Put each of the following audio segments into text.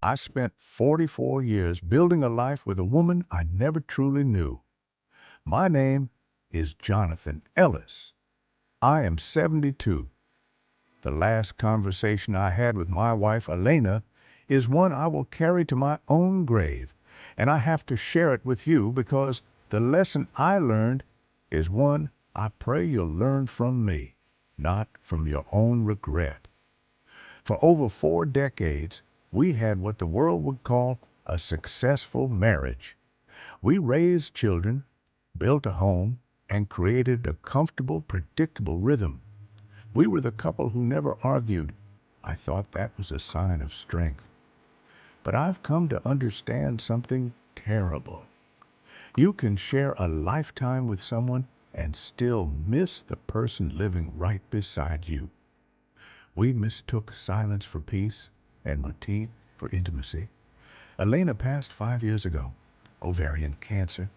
I spent 44 years building a life with a woman I never truly knew. My name is Jonathan Ellis. I am 72. The last conversation I had with my wife, Elena, is one I will carry to my own grave, and I have to share it with you because the lesson I learned is one I pray you'll learn from me, not from your own regret. For over 4 decades, we had what the world would call a successful marriage. We raised children, built a home, and created a comfortable, predictable rhythm. We were the couple who never argued. I thought that was a sign of strength. But I've come to understand something terrible. You can share a lifetime with someone and still miss the person living right beside you. We mistook silence for peace and routine for intimacy. Elena passed 5 years ago. Ovarian cancer.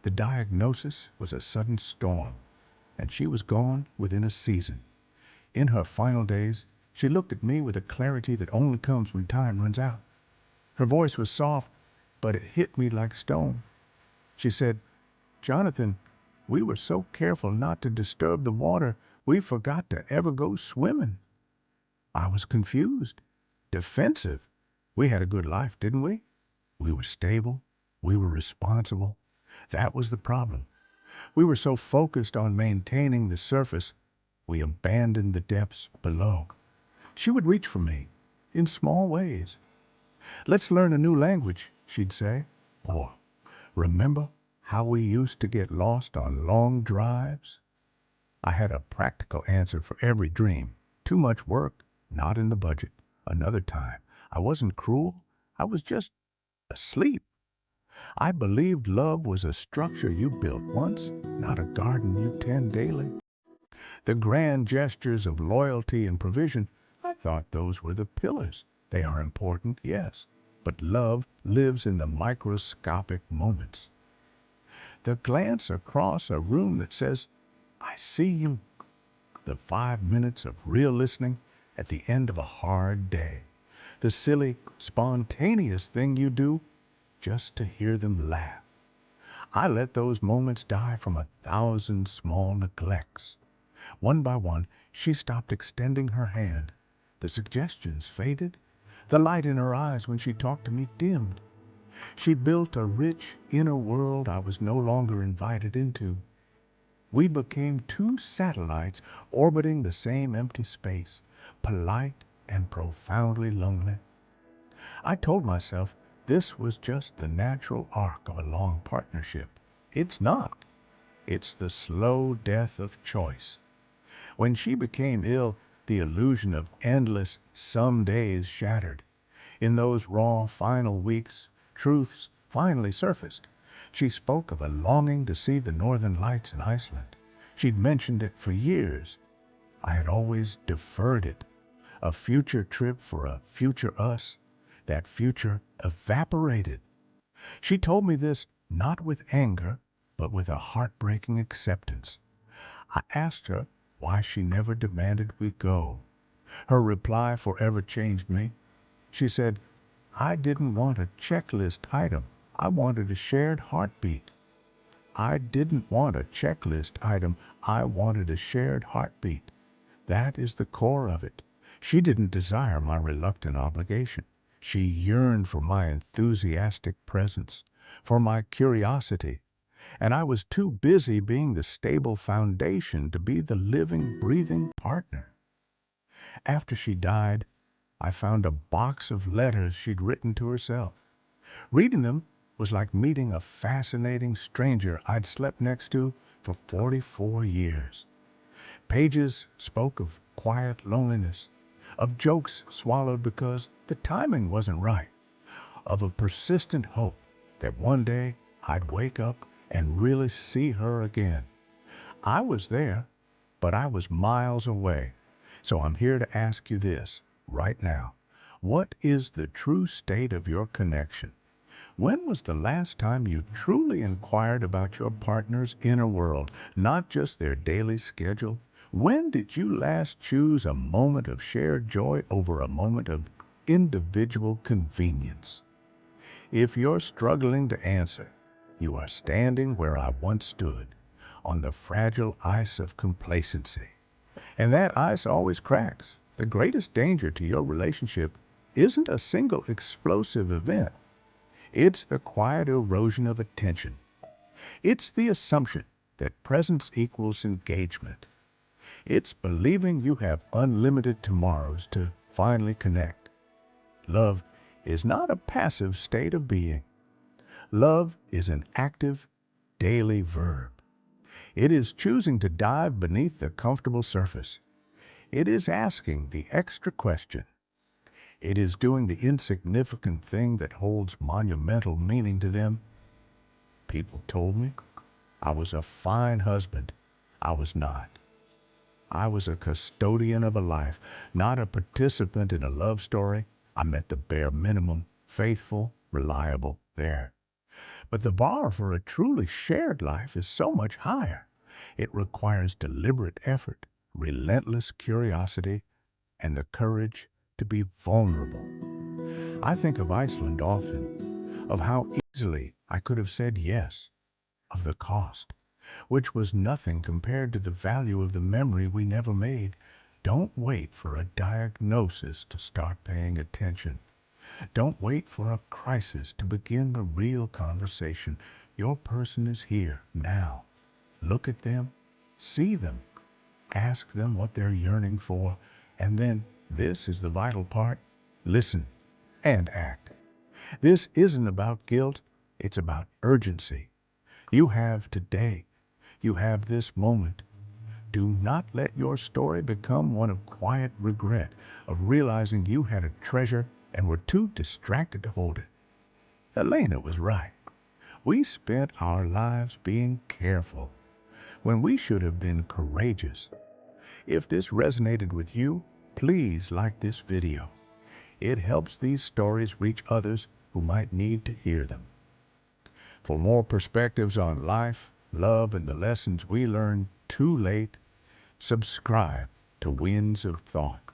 The diagnosis was a sudden storm, and she was gone within a season. In her final days, she looked at me with a clarity that only comes when time runs out. Her voice was soft, but it hit me like stone. She said, "Jonathan, we were so careful not to disturb the water, we forgot to ever go swimming." I was confused, defensive. We had a good life, didn't we? We were stable. We were responsible. That was the problem. We were so focused on maintaining the surface, we abandoned the depths below. She would reach for me, in small ways. "Let's learn a new language," she'd say. Or, "Remember how we used to get lost on long drives?" I had a practical answer for every dream. Too much work, not in the budget. Another time. I wasn't cruel. I was just asleep. I believed love was a structure you built once, not a garden you tend daily. The grand gestures of loyalty and provision, I thought those were the pillars. They are important, yes, but love lives in the microscopic moments. The glance across a room that says, "I see you." The 5 minutes of real listening at the end of a hard day. The silly, spontaneous thing you do just to hear them laugh. I let those moments die from 1,000 small neglects. One by one, she stopped extending her hand. The suggestions faded. The light in her eyes when she talked to me dimmed. She built a rich inner world I was no longer invited into. We became two satellites orbiting the same empty space, polite and profoundly lonely. I told myself this was just the natural arc of a long partnership. It's not. It's the slow death of choice. When she became ill, the illusion of endless some days shattered. In those raw final weeks, truths finally surfaced. She spoke of a longing to see the northern lights in Iceland. She'd mentioned it for years. I had always deferred it. A future trip for a future us. That future evaporated. She told me this not with anger, but with a heartbreaking acceptance. I asked her why she never demanded we go. Her reply forever changed me. She said, "I didn't want a checklist item. I wanted a shared heartbeat." I didn't want a checklist item. I wanted a shared heartbeat. That is the core of it. She didn't desire my reluctant obligation. She yearned for my enthusiastic presence, for my curiosity, and I was too busy being the stable foundation to be the living, breathing partner. After she died, I found a box of letters she'd written to herself. Reading them was like meeting a fascinating stranger I'd slept next to for 44 years. Pages spoke of quiet loneliness, of jokes swallowed because the timing wasn't right, of a persistent hope that one day I'd wake up and really see her again. I was there, but I was miles away. So I'm here to ask you this right now. What is the true state of your connection? When was the last time you truly inquired about your partner's inner world, not just their daily schedule? When did you last choose a moment of shared joy over a moment of individual convenience. If you're struggling to answer, you are standing where I once stood, on the fragile ice of complacency. And that ice always cracks. The greatest danger to your relationship isn't a single explosive event. It's the quiet erosion of attention. It's the assumption that presence equals engagement. It's believing you have unlimited tomorrows to finally connect. Love is not a passive state of being. Love is an active, daily verb. It is choosing to dive beneath the comfortable surface. It is asking the extra question. It is doing the insignificant thing that holds monumental meaning to them. People told me I was a fine husband. I was not. I was a custodian of a life, not a participant in a love story. I met the bare minimum, faithful, reliable, there. But the bar for a truly shared life is so much higher. It requires deliberate effort, relentless curiosity, and the courage to be vulnerable. I think of Iceland often, of how easily I could have said yes, of the cost, which was nothing compared to the value of the memory we never made. Don't wait for a diagnosis to start paying attention. Don't wait for a crisis to begin the real conversation. Your person is here, now. Look at them, see them, ask them what they're yearning for, and then, this is the vital part, listen and act. This isn't about guilt, it's about urgency. You have today. You have this moment. Do not let your story become one of quiet regret, of realizing you had a treasure and were too distracted to hold it. Elena was right. We spent our lives being careful when we should have been courageous. If this resonated with you, please like this video. It helps these stories reach others who might need to hear them. For more perspectives on life, love, and the lessons we learned too late, subscribe to Winds of Thought.